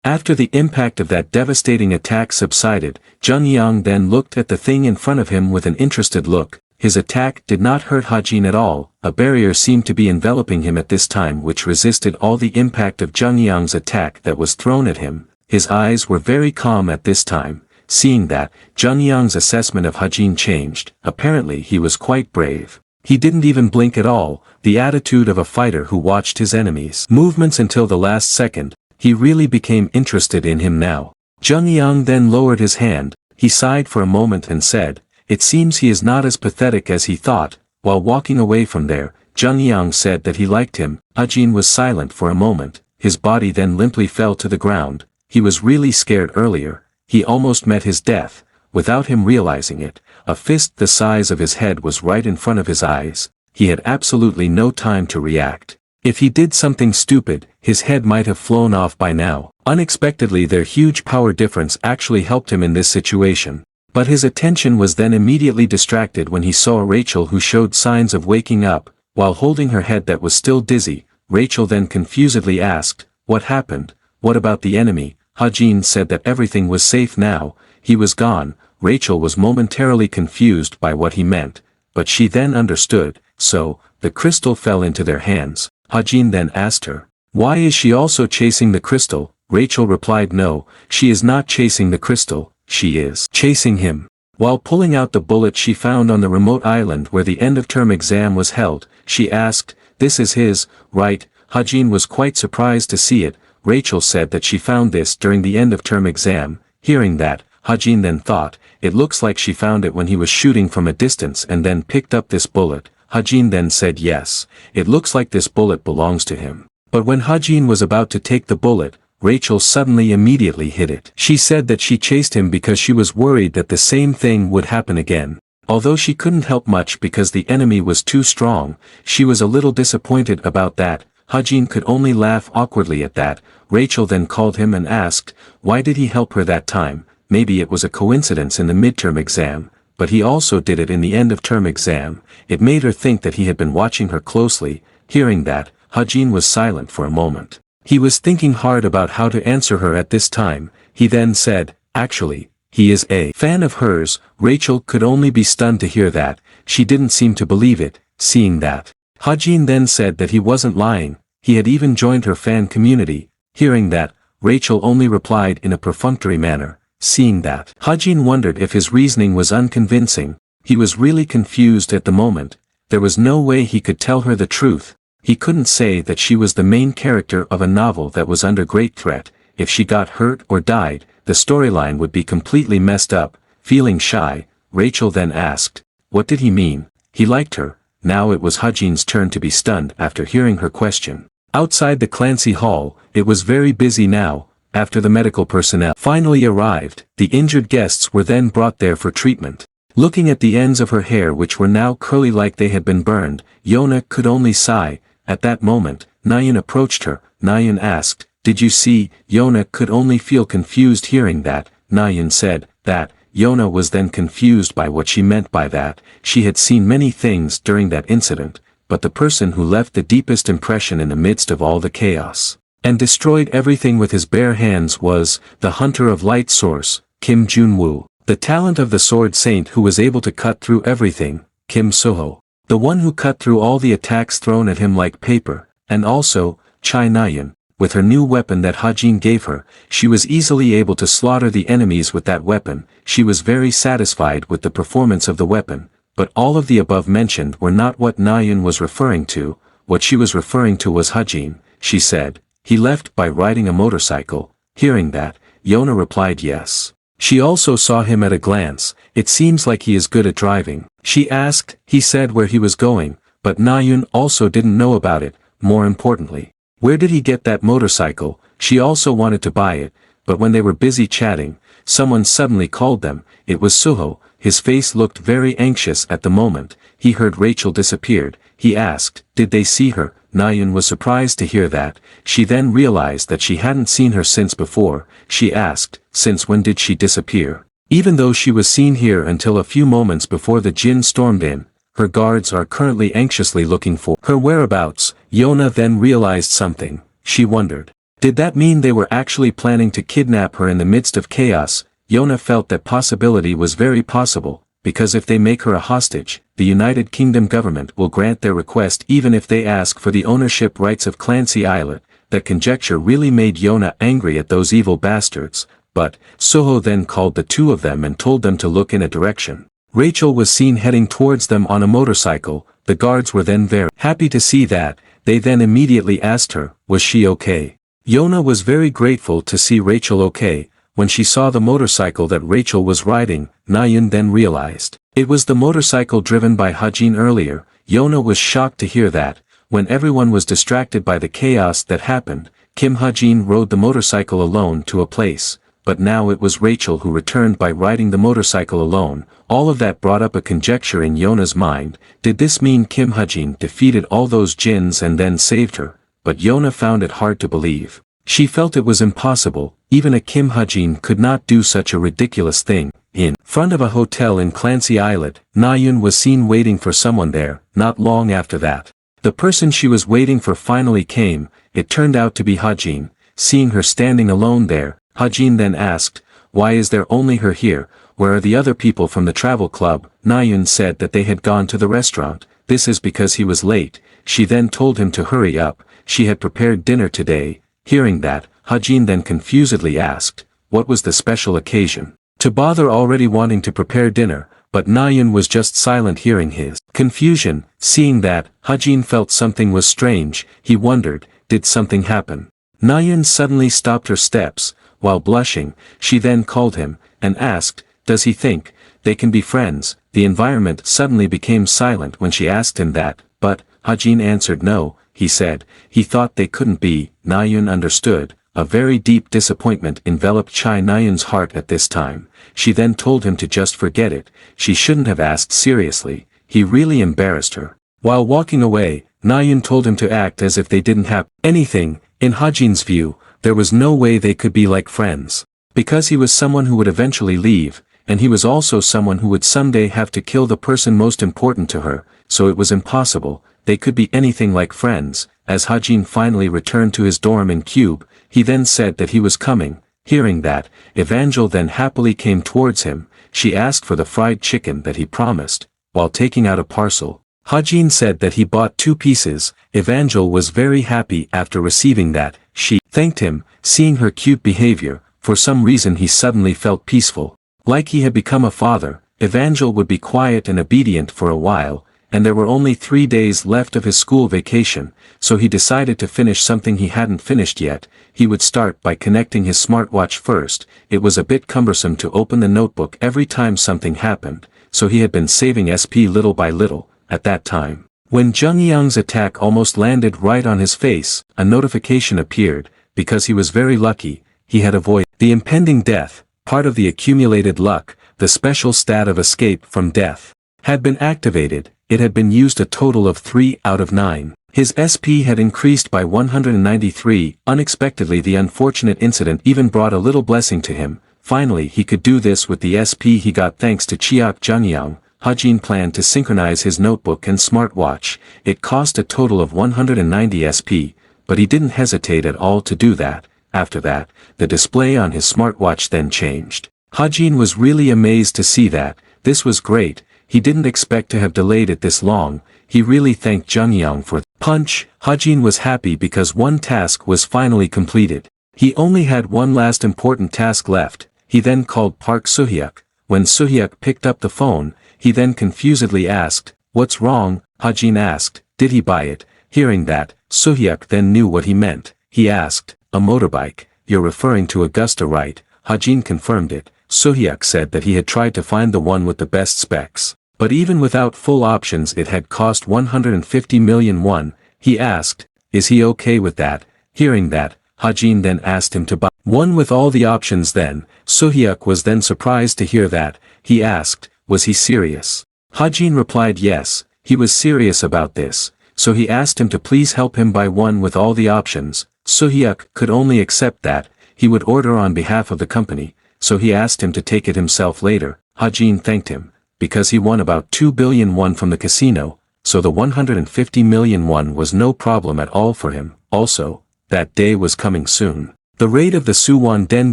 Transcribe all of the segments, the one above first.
After the impact of that devastating attack subsided, Junyoung then looked at the thing in front of him with an interested look. His attack did not hurt Hajin at all, a barrier seemed to be enveloping him at this time which resisted all the impact of Junyoung's attack that was thrown at him. His eyes were very calm at this time. Seeing that, Junyoung's assessment of Hajin changed. Apparently he was quite brave. He didn't even blink at all, the attitude of a fighter who watched his enemies' movements until the last second. He really became interested in him now. Junyoung then lowered his hand, he sighed for a moment and said, "It seems he is not as pathetic as he thought." While walking away from there, Junyoung said that he liked him. Hajin was silent for a moment, his body then limply fell to the ground. He was really scared earlier, he almost met his death. Without him realizing it, a fist the size of his head was right in front of his eyes. He had absolutely no time to react. If he did something stupid, his head might have flown off by now. Unexpectedly their huge power difference actually helped him in this situation. But his attention was then immediately distracted when he saw Rachel, who showed signs of waking up, while holding her head that was still dizzy. Rachel then confusedly asked, "What happened? What about the enemy?" Hajin said that everything was safe now, he was gone. Rachel was momentarily confused by what he meant, but she then understood. So, the crystal fell into their hands. Hajin then asked her, "Why is she also chasing the crystal?" Rachel replied, "No, she is not chasing the crystal, she is chasing him." While pulling out the bullet she found on the remote island where the end-of-term exam was held, she asked, "This is his, right?" Hajin was quite surprised to see it. Rachel said that she found this during the end-of-term exam. Hearing that, Hajin then thought, it looks like she found it when he was shooting from a distance and then picked up this bullet. Hajin then said yes, it looks like this bullet belongs to him. But when Hajin was about to take the bullet, Rachel suddenly immediately hid it. She said that she chased him because she was worried that the same thing would happen again. Although she couldn't help much because the enemy was too strong, she was a little disappointed about that. Hajin could only laugh awkwardly at that. Rachel then called him and asked, why did he help her that time? Maybe it was a coincidence in the midterm exam, but he also did it in the end-of-term exam. It made her think that he had been watching her closely. Hearing that, Hajin was silent for a moment. He was thinking hard about how to answer her at this time. He then said, actually, he is a fan of hers. Rachel could only be stunned to hear that. She didn't seem to believe it. Seeing that, Hajin then said that he wasn't lying. He had even joined her fan community. Hearing that, Rachel only replied in a perfunctory manner. Seeing that, Hajin wondered if his reasoning was unconvincing. He was really confused at the moment. There was no way he could tell her the truth. He couldn't say that she was the main character of a novel that was under great threat. If she got hurt or died, the storyline would be completely messed up. Feeling shy, Rachel then asked, what did he mean? He liked her. Now it was Hajin's turn to be stunned after hearing her question. Outside the Clancy Hall, it was very busy now. After the medical personnel finally arrived, the injured guests were then brought there for treatment. Looking at the ends of her hair which were now curly like they had been burned, Yona could only sigh. At that moment, Nayun approached her. Nayun asked, did you see? Yona could only feel confused hearing that. Nayun said, that. Yona was then confused by what she meant by that. She had seen many things during that incident, but the person who left the deepest impression in the midst of all the chaos and destroyed everything with his bare hands was the Hunter of Light Source, Kim Junwoo. The talent of the Sword Saint who was able to cut through everything, Kim Soho. The one who cut through all the attacks thrown at him like paper, and also, Chai Nayun. With her new weapon that Hajin gave her, she was easily able to slaughter the enemies with that weapon. She was very satisfied with the performance of the weapon, but all of the above mentioned were not what Nayun was referring to. What she was referring to was Hajin. She said, he left by riding a motorcycle. Hearing that, Yona replied yes. She also saw him at a glance. It seems like he is good at driving. She asked, he said where he was going, but Nayun also didn't know about it. More importantly, where did he get that motorcycle? She also wanted to buy it, but when they were busy chatting, someone suddenly called them. It was Suho. His face looked very anxious at the moment. He heard Rachel disappeared. He asked, did they see her? Nayun was surprised to hear that. She then realized that she hadn't seen her since before. She asked, since when did she disappear? Even though she was seen here until a few moments before the Jin stormed in, her guards are currently anxiously looking for her whereabouts. Yona then realized something. She wondered, Did that mean they were actually planning to kidnap her in the midst of chaos? Yona felt that possibility was very possible, because if they make her a hostage, the United Kingdom government will grant their request even if they ask for the ownership rights of Clancy Islet. That conjecture really made Yona angry at those evil bastards, but Soho then called the two of them and told them to look in a direction. Rachel was seen heading towards them on a motorcycle. The guards were then very happy to see that. They then immediately asked her, was she okay? Yona was very grateful to see Rachel okay. When she saw the motorcycle that Rachel was riding, Nayun then realized it was the motorcycle driven by Hajin earlier. Yona was shocked to hear that. When everyone was distracted by the chaos that happened, Kim Hajin rode the motorcycle alone to a place, but now it was Rachel who returned by riding the motorcycle alone. All of that brought up a conjecture in Yona's mind. Did this mean Kim Hajin defeated all those jinns and then saved her? But Yona found it hard to believe. She felt it was impossible. Even a Kim Hajin could not do such a ridiculous thing. In front of a hotel in Clancy Islet, Nayun was seen waiting for someone there. Not long after that, the person she was waiting for finally came. It turned out to be Hajin. Seeing her standing alone there, Hajin then asked, why is there only her here? Where are the other people from the travel club? Nayun said that they had gone to the restaurant. This is because he was late. She then told him to hurry up. She had prepared dinner today. Hearing that, Hajin then confusedly asked, what was the special occasion? To bother already wanting to prepare dinner, but Nayun was just silent hearing his confusion. Seeing that, Hajin felt something was strange. He wondered, did something happen? Nayun suddenly stopped her steps. While blushing, she then called him, and asked, does he think they can be friends? The environment suddenly became silent when she asked him that, but Hajin answered no. He said, he thought they couldn't be. Nayun understood. A very deep disappointment enveloped Chai Nayun's heart at this time. She then told him to just forget it. She shouldn't have asked seriously. He really embarrassed her. While walking away, Nayun told him to act as if they didn't have anything. In Hajin's view, there was no way they could be like friends. Because he was someone who would eventually leave, and he was also someone who would someday have to kill the person most important to her, so it was impossible. They could be anything like friends. As Hajin finally returned to his dorm in Cube, he then said that he was coming. Hearing that, Evangel then happily came towards him. She asked for the fried chicken that he promised. While taking out a parcel, Hajin said that he bought 2 pieces. Evangel was very happy after receiving that. She thanked him. Seeing her cute behavior, for some reason he suddenly felt peaceful. Like he had become a father. Evangel would be quiet and obedient for a while, and there were only 3 days left of his school vacation, so he decided to finish something he hadn't finished yet. He would start by connecting his smartwatch first. It was a bit cumbersome to open the notebook every time something happened, so he had been saving SP little by little. At that time, when Jung Young's attack almost landed right on his face, a notification appeared. Because he was very lucky, he had avoided the impending death. Part of the accumulated luck, the special stat of escape from death, had been activated. It had been used a total of 3 out of 9. His SP had increased by 193. Unexpectedly, the unfortunate incident even brought a little blessing to him. Finally, he could do this with the SP he got thanks to Chiak Junyoung. Hajin planned to synchronize his notebook and smartwatch. It cost a total of 190 SP, but he didn't hesitate at all to do that. After that, the display on his smartwatch then changed. Hajin was really amazed to see that. This was great. He didn't expect to have delayed it this long. He really thanked Junyoung for the punch. Hajin was happy because one task was finally completed. He only had one last important task left. He then called Park Suhyuk. When Suhyuk picked up the phone, he then confusedly asked, what's wrong? Hajin asked, did he buy it? Hearing that, Suhyuk then knew what he meant. He asked, a motorbike, you're referring to Augusta, right? Hajin confirmed it. Suhyuk said that he had tried to find the one with the best specs, but even without full options it had cost 150 million won. He asked, is he okay with that? Hearing that, Hajin then asked him to buy one with all the options then. Suhyuk was then surprised to hear that. He asked, was he serious? Hajin replied yes, he was serious about this, so he asked him to please help him buy one with all the options. Suhyuk could only accept that. He would order on behalf of the company, so he asked him to take it himself later. Hajin thanked him, because he won about 2 billion won from the casino, so the 150 million won was no problem at all for him. Also, that day was coming soon. The raid of the Suwon Den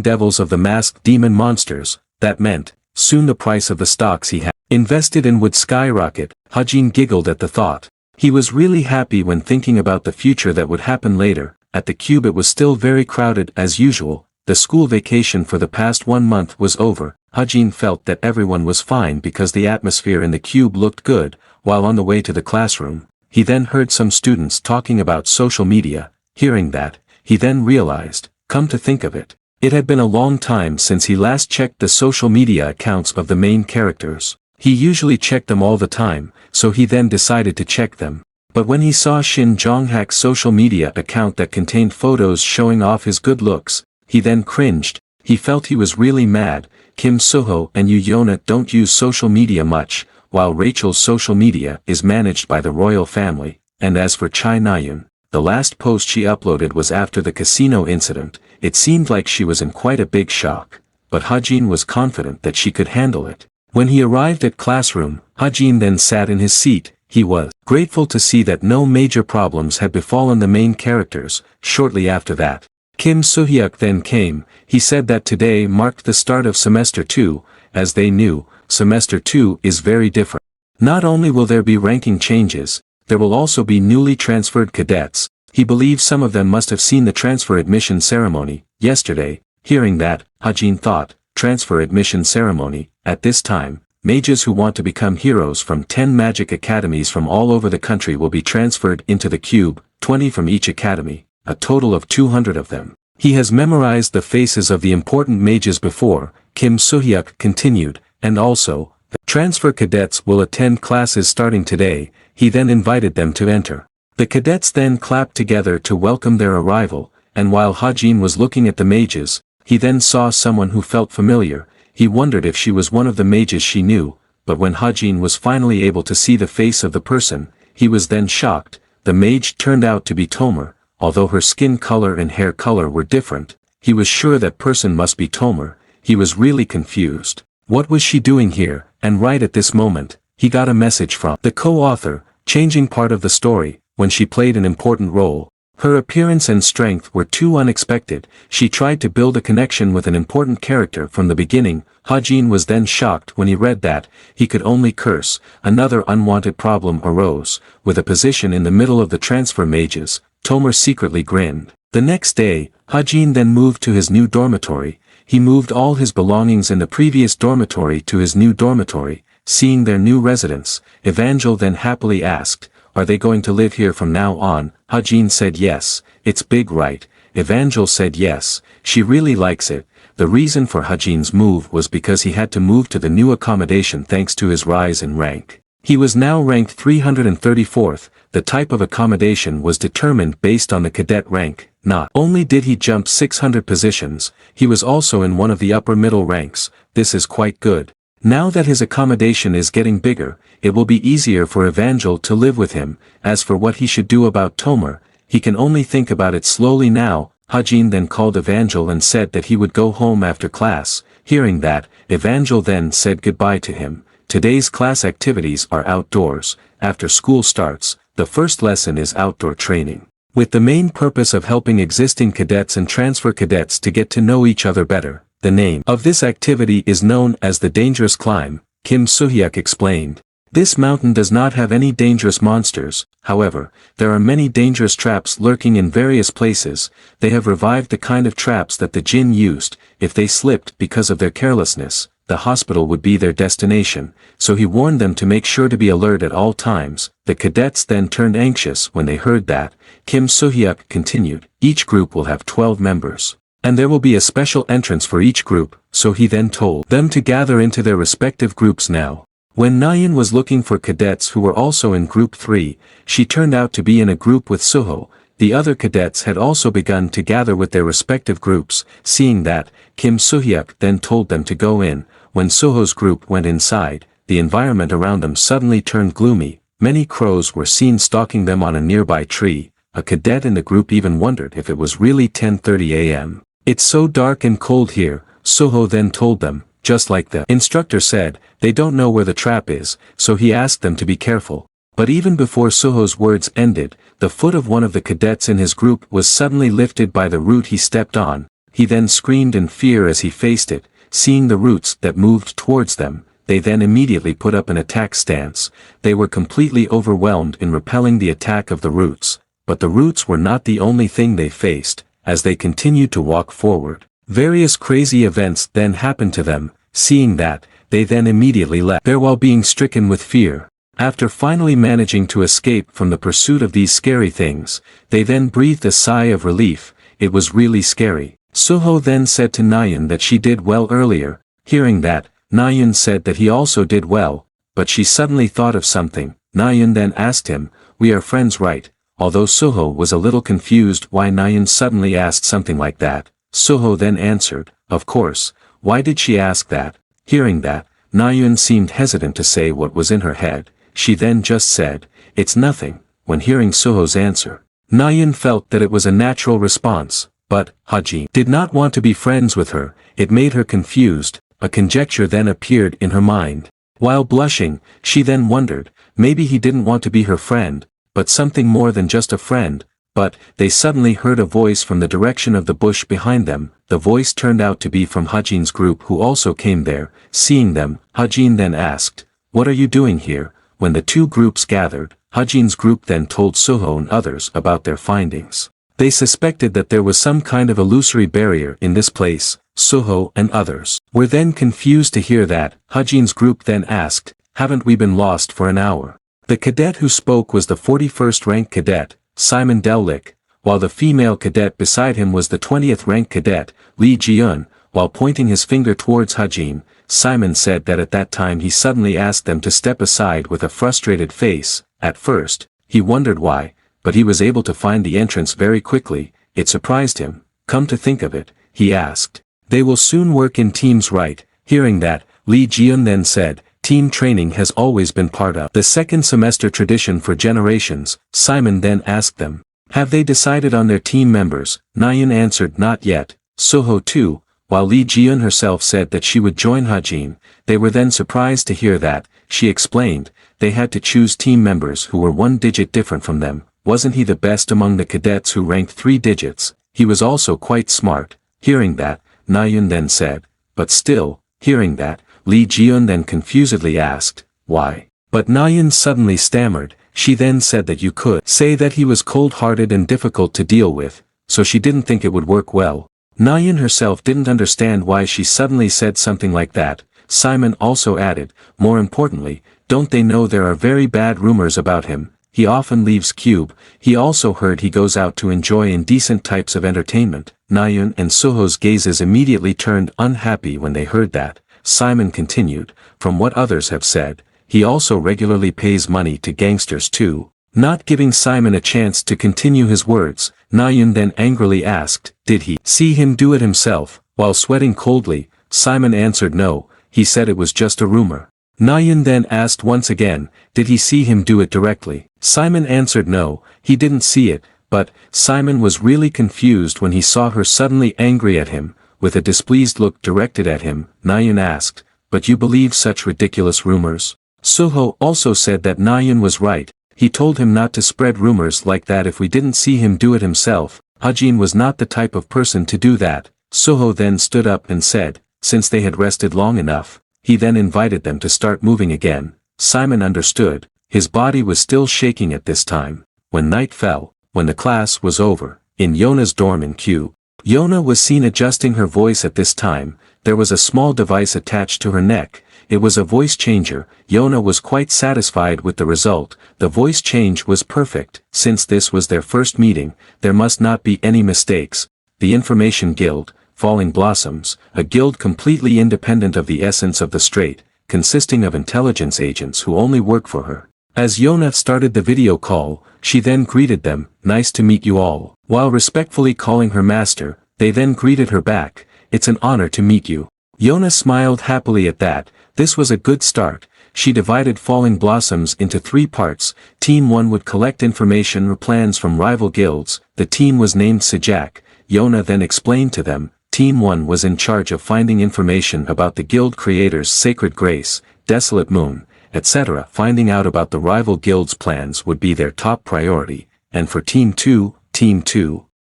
Devils of the Masked Demon Monsters, that meant, soon the price of the stocks he had invested in would skyrocket. Hajin giggled at the thought. He was really happy when thinking about the future that would happen later. At the cube it was still very crowded as usual. The school vacation for the past 1 month was over. Hajin felt that everyone was fine because the atmosphere in the cube looked good. While on the way to the classroom, he then heard some students talking about social media. Hearing that, he then realized, come to think of it, it had been a long time since he last checked the social media accounts of the main characters. He usually checked them all the time, so he then decided to check them. But when he saw Shin Jonghak's social media account that contained photos showing off his good looks, he then cringed. He felt he was really mad. Kim Soho and Yona don't use social media much, while Rachel's social media is managed by the royal family. And as for Chai Nayun, the last post she uploaded was after the casino incident. It seemed like she was in quite a big shock, but Hajin was confident that she could handle it. When he arrived at classroom, Hajin then sat in his seat. He was grateful to see that no major problems had befallen the main characters. Shortly after that, Kim Soo-hyuk then came. He said that today marked the start of semester 2, as they knew, semester 2 is very different. Not only will there be ranking changes, there will also be newly transferred cadets. He believes some of them must have seen the transfer admission ceremony yesterday. Hearing that, Hajin thought, transfer admission ceremony. At this time, mages who want to become heroes from 10 magic academies from all over the country will be transferred into the cube, 20 from each academy, a total of 200 of them. He has memorized the faces of the important mages before, Kim Soo-hyuk continued, and also, the transfer cadets will attend classes starting today. He then invited them to enter. The cadets then clapped together to welcome their arrival, and while Hajin was looking at the mages, he then saw someone who felt familiar. He wondered if she was one of the mages she knew, but when Hajin was finally able to see the face of the person, he was then shocked. The mage turned out to be Tomer. Although her skin color and hair color were different, he was sure that person must be Tomer. He was really confused. What was she doing here? And right at this moment, he got a message from the co-author, changing part of the story. When she played an important role, her appearance and strength were too unexpected. She tried to build a connection with an important character from the beginning. Hajin was then shocked when he read that. He could only curse. Another unwanted problem arose. With a position in the middle of the transfer mages, Tomer secretly grinned. The next day, Hajin then moved to his new dormitory. He moved all his belongings in the previous dormitory to his new dormitory. Seeing their new residence, Evangel then happily asked, "Are they going to live here from now on?" Hajin said yes. "It's big, right?" Evangel said yes, she really likes it. The reason for Hajin's move was because he had to move to the new accommodation thanks to his rise in rank. He was now ranked 334th. The type of accommodation was determined based on the cadet rank. Not only did he jump 600 positions, he was also in one of the upper middle ranks. This is quite good. Now that his accommodation is getting bigger, it will be easier for Evangel to live with him. As for what he should do about Tomer, he can only think about it slowly now. Hajin then called Evangel and said that he would go home after class. Hearing that, Evangel then said goodbye to him. Today's class activities are outdoors. After school starts, the first lesson is outdoor training, with the main purpose of helping existing cadets and transfer cadets to get to know each other better. The name of this activity is known as the Dangerous Climb, Kim Soo-hyuk explained. This mountain does not have any dangerous monsters. However, there are many dangerous traps lurking in various places. They have revived the kind of traps that the Jinn used. If they slipped because of their carelessness, the hospital would be their destination, so he warned them to make sure to be alert at all times. The cadets then turned anxious when they heard that. Kim Soo-hyuk continued, each group will have 12 members, and there will be a special entrance for each group, so he then told them to gather into their respective groups now. When Nayun was looking for cadets who were also in Group 3, she turned out to be in a group with Soho. The other cadets had also begun to gather with their respective groups. Seeing that, Kim Soo-hyuk then told them to go in. When Soho's group went inside, the environment around them suddenly turned gloomy. Many crows were seen stalking them on a nearby tree. A cadet in the group even wondered if it was really 10:30 a.m. "It's so dark and cold here," Soho then told them. Just like the instructor said, they don't know where the trap is, so he asked them to be careful. But even before Suho's words ended, the foot of one of the cadets in his group was suddenly lifted by the root he stepped on. He then screamed in fear as he faced it. Seeing the roots that moved towards them, they then immediately put up an attack stance. They were completely overwhelmed in repelling the attack of the roots. But the roots were not the only thing they faced. As they continued to walk forward, various crazy events then happened to them. Seeing that, they then immediately left there while being stricken with fear. After finally managing to escape from the pursuit of these scary things, they then breathed a sigh of relief. It was really scary. Suho then said to Nayun that she did well earlier. Hearing that, Nayun said that he also did well, but she suddenly thought of something. Nayun then asked him, "We are friends, right?" Although Suho was a little confused why Nayun suddenly asked something like that, Suho then answered, "Of course." Why did she ask that? Hearing that, Nayun seemed hesitant to say what was in her head. She then just said, "It's nothing." When hearing Suho's answer, Nayun felt that it was a natural response, but Hajin did not want to be friends with her. It made her confused. A conjecture then appeared in her mind. While blushing, she then wondered, maybe he didn't want to be her friend, but something more than just a friend. But they suddenly heard a voice from the direction of the bush behind them. The voice turned out to be from Hajin's group, who also came there. Seeing them, Hajin then asked, "What are you doing here?" When the two groups gathered, Hajin's group then told Suho and others about their findings. They suspected that there was some kind of illusory barrier in this place. Suho and others were then confused to hear that. Hajin's group then asked, "Haven't we been lost for an hour?" The cadet who spoke was the 41st rank cadet, Simon Dellick, while the female cadet beside him was the 20th rank cadet, Lee Ji-eun. While pointing his finger towards Hajin, Simon said that at that time he suddenly asked them to step aside with a frustrated face. At first, he wondered why, but he was able to find the entrance very quickly. It surprised him. "Come to think of it," he asked, "they will soon work in teams, right?" Hearing that, Lee Ji-eun then said, "Team training has always been part of the second semester tradition for generations." Simon then asked them, "Have they decided on their team members?" Nayun answered, "Not yet." Suho too, while Lee Ji-eun herself said that she would join Hajin. They were then surprised to hear that. She explained, they had to choose team members who were 1 digit different from them. Wasn't he the best among the cadets who ranked 3 digits? He was also quite smart. Hearing that, Nayun then said, "But still." Hearing that, Lee Ji-eun then confusedly asked, "Why?" But Nayun suddenly stammered. She then said that you could say that he was cold-hearted and difficult to deal with, so she didn't think it would work well. Nayun herself didn't understand why she suddenly said something like that. Simon also added, "More importantly, don't they know there are very bad rumors about him? He often leaves Cube. He also heard he goes out to enjoy indecent types of entertainment." Nayun and Suho's gazes immediately turned unhappy when they heard that. Simon continued, "From what others have said, he also regularly pays money to gangsters too." Not giving Simon a chance to continue his words, Nayun then angrily asked, "Did he see him do it himself?" While sweating coldly, Simon answered no, he said it was just a rumor. Nayun then asked once again, "Did he see him do it directly?" Simon answered no, he didn't see it, but Simon was really confused when he saw her suddenly angry at him, with a displeased look directed at him. Nayun asked, "But you believe such ridiculous rumors?" Suho also said that Nayun was right. He told him not to spread rumors like that if we didn't see him do it himself. Hajin was not the type of person to do that. Suho then stood up and said, since they had rested long enough, he then invited them to start moving again. Simon understood. His body was still shaking at this time. When night fell, when the class was over, in Yona's dorm in Q, Yona was seen adjusting her voice at this time. There was a small device attached to her neck. It was a voice changer. Yona was quite satisfied with the result. The voice change was perfect. Since this was their first meeting, there must not be any mistakes. The Information Guild, Falling Blossoms, a guild completely independent of the essence of the Strait, consisting of intelligence agents who only work for her. As Yona started the video call, she then greeted them, "Nice to meet you all." While respectfully calling her master, they then greeted her back, "It's an honor to meet you." Yona smiled happily at that. This was a good start. She divided Falling Blossoms into 3 parts. Team 1 would collect information or plans from rival guilds. The team was named Sejak. Yona then explained to them, Team 1 was in charge of finding information about the guild creators Sacred Grace, Desolate Moon, etc. Finding out about the rival guilds' plans would be their top priority, and for Team 2,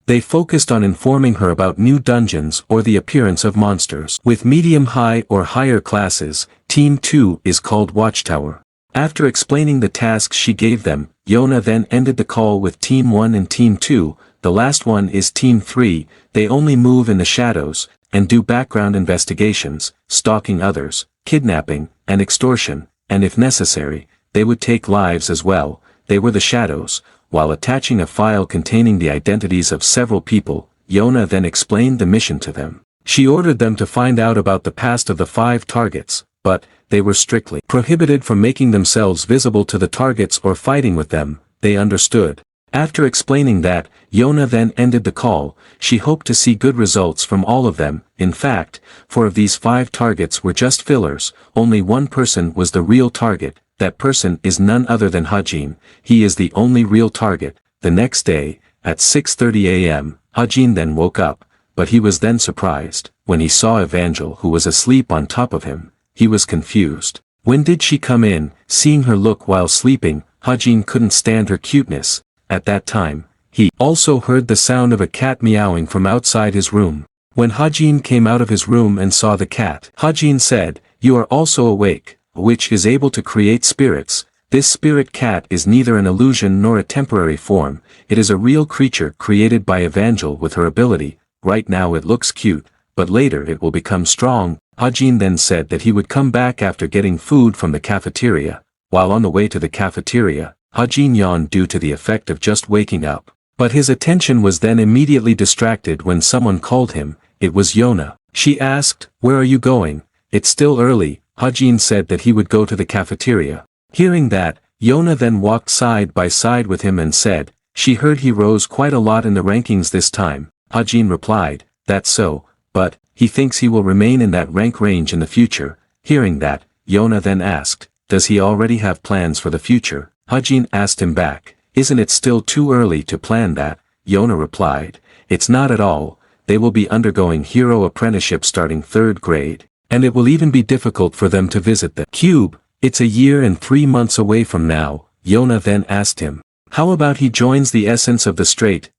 they focused on informing her about new dungeons or the appearance of monsters. With medium-high or higher classes, Team 2 is called Watchtower. After explaining the tasks she gave them, Yona then ended the call with Team 1 and Team 2, the last one is Team 3, they only move in the shadows, and do background investigations, stalking others, kidnapping, and extortion, and if necessary, they would take lives as well. They were the shadows. While attaching a file containing the identities of several people, Yona then explained the mission to them. She ordered them to find out about the past of the 5 targets, but they were strictly prohibited from making themselves visible to the targets or fighting with them. They understood. After explaining that, Yona then ended the call. She hoped to see good results from all of them. In fact, 4 of these 5 targets were just fillers. Only one person was the real target. That person is none other than Hajin. He is the only real target. The next day, at 6:30 a.m., Hajin then woke up, but he was then surprised. When he saw Evangel who was asleep on top of him, he was confused. When did she come in? Seeing her look while sleeping, Hajin couldn't stand her cuteness. At that time, he also heard the sound of a cat meowing from outside his room. When Hajin came out of his room and saw the cat, Hajin said, "You are also awake. Which is able to create spirits. This spirit cat is neither an illusion nor a temporary form, it is a real creature created by Evangel with her ability. Right now it looks cute, but later it will become strong." Hajin then said that he would come back after getting food from the cafeteria. While on the way to the cafeteria, Hajin yawned due to the effect of just waking up. But his attention was then immediately distracted when someone called him. It was Yona. She asked, "Where are you going?" "It's still early." Hajin said that he would go to the cafeteria. Hearing that, Yona then walked side by side with him and said, she heard he rose quite a lot in the rankings this time. Hajin replied, "That's so, but he thinks he will remain in that rank range in the future." Hearing that, Yona then asked, "Does he already have plans for the future?" Hajin asked him back, "Isn't it still too early to plan that?" Yona replied, "It's not at all. They will be undergoing hero apprenticeship starting 3rd grade. And it will even be difficult for them to visit the cube. It's a year and 3 months away from now." Yona then asked him, "How about he joins the Essence of the Straight,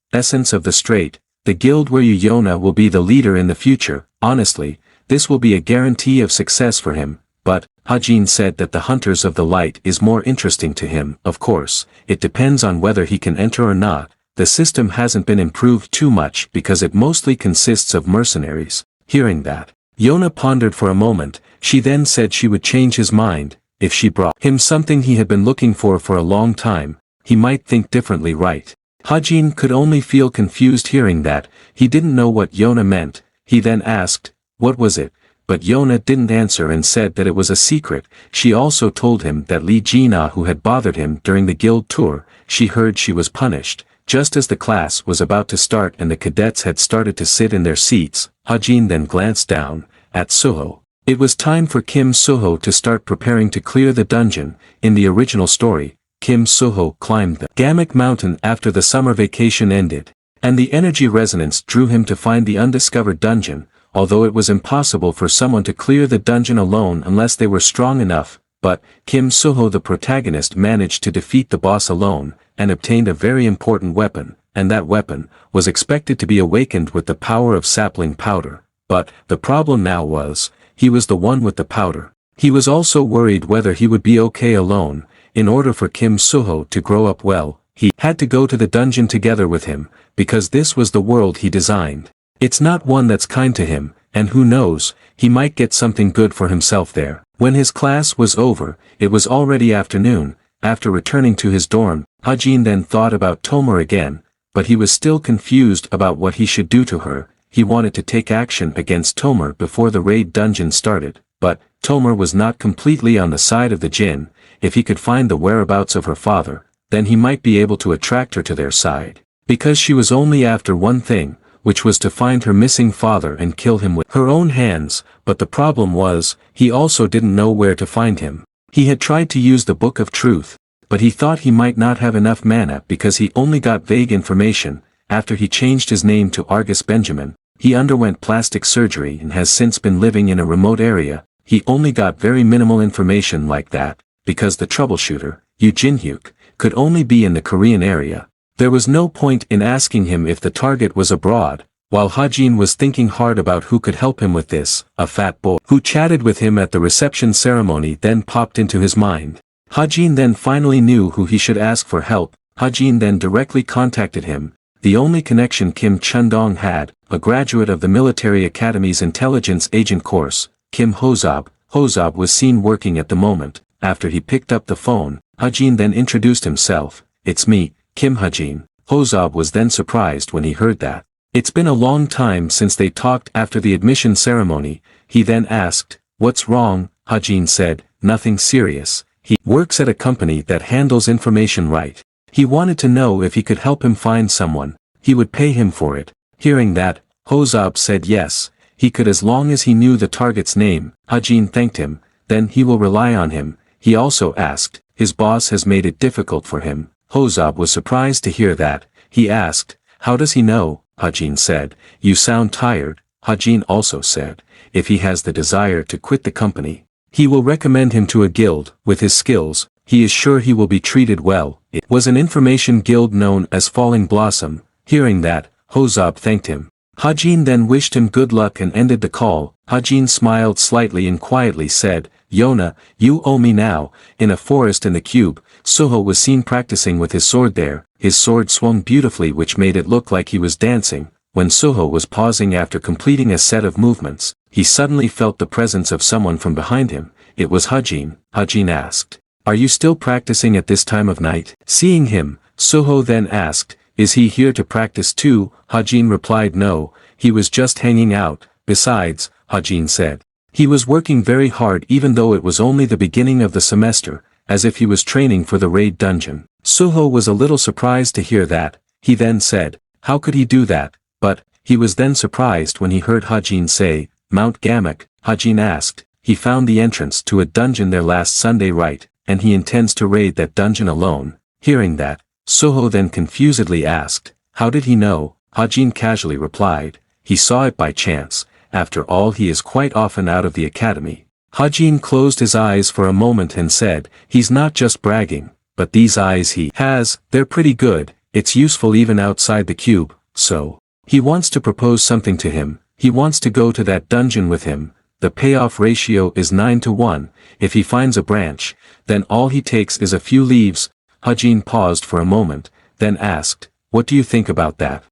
the guild where Yona will be the leader in the future. Honestly, this will be a guarantee of success for him." But Hajin said that the Hunters of the Light is more interesting to him. Of course, it depends on whether he can enter or not. The system hasn't been improved too much because it mostly consists of mercenaries. Hearing that, Yona pondered for a moment. She then said she would change his mind. If she brought him something he had been looking for a long time, he might think differently, right? Hajin could only feel confused hearing that. He didn't know what Yona meant. He then asked, "What was it?" But Yona didn't answer and said that it was a secret. She also told him that Li Jina, who had bothered him during the guild tour, she heard she was punished. Just as the class was about to start and the cadets had started to sit in their seats, Hajin then glanced down at Suho. It was time for Kim Suho to start preparing to clear the dungeon. In the original story, Kim Suho climbed the Gamak mountain after the summer vacation ended, and the energy resonance drew him to find the undiscovered dungeon, although it was impossible for someone to clear the dungeon alone unless they were strong enough. But Kim Suho, the protagonist, managed to defeat the boss alone, and obtained a very important weapon, and that weapon was expected to be awakened with the power of sapling powder. But the problem now was, he was the one with the powder. He was also worried whether he would be okay alone. In order for Kim Suho to grow up well, he had to go to the dungeon together with him, because this was the world he designed. It's not one that's kind to him, and who knows, he might get something good for himself there. When his class was over, it was already afternoon. After returning to his dorm, Hajin then thought about Tomer again, but he was still confused about what he should do to her. He wanted to take action against Tomer before the raid dungeon started, but Tomer was not completely on the side of the Jinn. If he could find the whereabouts of her father, then he might be able to attract her to their side. Because she was only after one thing, which was to find her missing father and kill him with her own hands. But the problem was, he also didn't know where to find him. He had tried to use the Book of Truth, but he thought he might not have enough mana because he only got vague information. After he changed his name to Argus Benjamin, he underwent plastic surgery and has since been living in a remote area. He only got very minimal information like that. because the troubleshooter, Yu Jinhyuk, could only be in the Korean area. There was no point in asking him if the target was abroad, while Hajin was thinking hard about who could help him with this. A fat boy who chatted with him at the reception ceremony then popped into his mind. Hajin then finally knew who he should ask for help. Hajin then directly contacted him, the only connection Kim Chundong had, a graduate of the military academy's intelligence agent course, Kim Hozob. Hozob was seen working at the moment. After he picked up the phone, Hajin then introduced himself. "It's me, Kim Hajin." Hozob was then surprised when he heard that. It's been a long time since they talked after the admission ceremony. He then asked, "What's wrong?" Hajin said, "Nothing serious. He works at a company that handles information right. He wanted to know if he could help him find someone. He would pay him for it." Hearing that, Hozob said yes, he could as long as he knew the target's name. Hajin thanked him, then he will rely on him. He also asked, his boss has made it difficult for him. Hozob was surprised to hear that. He asked, "How does he know?" Hajin said, "You sound tired." Hajin also said, if he has the desire to quit the company, he will recommend him to a guild. With his skills, he is sure he will be treated well. It was an information guild known as Falling Blossom. Hearing that, Hozob thanked him. Hajin then wished him good luck and ended the call. Hajin smiled slightly and quietly said, "Yona, you owe me now." In a forest in the cube, Suho was seen practicing with his sword there. His sword swung beautifully, which made it look like he was dancing. When Suho was pausing after completing a set of movements, he suddenly felt the presence of someone from behind him. It was Hajin. Hajin asked, "Are you still practicing at this time of night?" Seeing him, Suho then asked, "Is he here to practice too?" Hajin replied no, he was just hanging out. Besides, Hajin said, he was working very hard even though it was only the beginning of the semester, as if he was training for the raid dungeon. Suho was a little surprised to hear that. He then said, how could he do that? But, he was then surprised when he heard Hajin say, Mount Gamak. Hajin asked, he found the entrance to a dungeon there last Sunday, right, and he intends to raid that dungeon alone. Hearing that, Suho then confusedly asked, how did he know? Hajin casually replied, he saw it by chance. After all, he is quite often out of the academy. Hajin closed his eyes for a moment and said, he's not just bragging, but these eyes he has, they're pretty good. It's useful even outside the cube. So, he wants to propose something to him. He wants to go to that dungeon with him. The payoff ratio is 9-1. If he finds a branch, then all he takes is a few leaves. Hajin paused for a moment, then asked, what do you think about that?